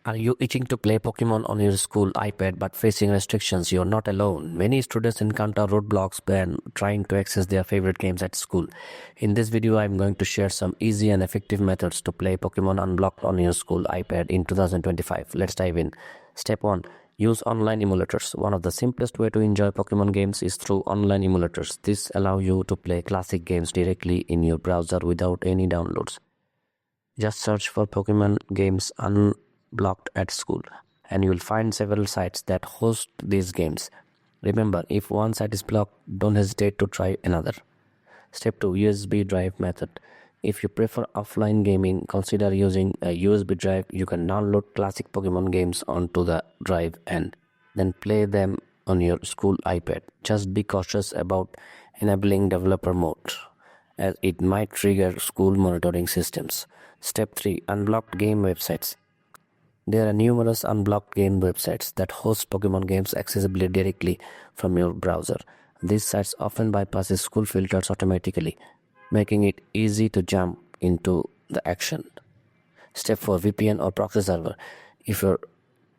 Are you itching to play Pokemon on your school iPad but facing restrictions? You're not alone. Many students encounter roadblocks when trying to access their favorite games at school. In this video, I'm going to share some easy and effective methods to play Pokemon unblocked on your school iPad in 2025. Let's dive in. Step 1. Use online emulators. One of the simplest way to enjoy Pokemon games is through online emulators. This allows you to play classic games directly in your browser without any downloads. Just search for Pokemon games unblocked at school and you will find several sites that host these games. Remember, if one site is blocked, don't hesitate to try another. Step 2. USB drive method. If you prefer offline gaming, consider using a USB drive. You can download classic Pokemon games onto the drive and then play them on your school iPad. Just be cautious about enabling developer mode, as it might trigger school monitoring systems. Step 3. Unblocked game websites. There are numerous unblocked game websites that host Pokemon games accessibly directly from your browser. These sites often bypass school filters automatically, making it easy to jump into the action. Step 4. VPN or proxy server. If you're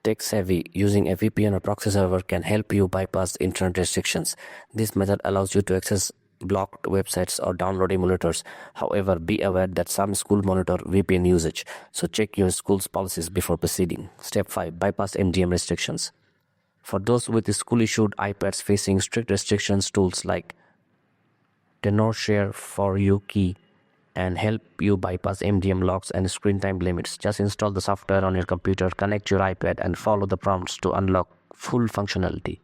tech savvy, using a VPN or proxy server can help you bypass internet restrictions. This method allows you to access blocked websites or download emulators. However, be aware that some schools monitor VPN usage, so check your school's policies before proceeding. Step 5. Bypass MGM restrictions. For those with school-issued iPads facing strict restrictions, tools like Tenor Share for You key and help you bypass MDM locks and screen time limits. Just install the software on your computer, connect your iPad, and follow the prompts to unlock full functionality.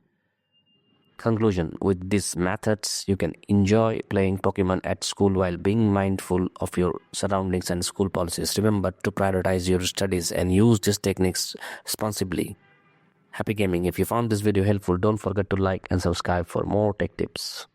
Conclusion: with these methods, you can enjoy playing Pokemon at school while being mindful of your surroundings and school policies. Remember to prioritize your studies and use these techniques responsibly. Happy gaming! If you found this video helpful, don't forget to like and subscribe for more tech tips.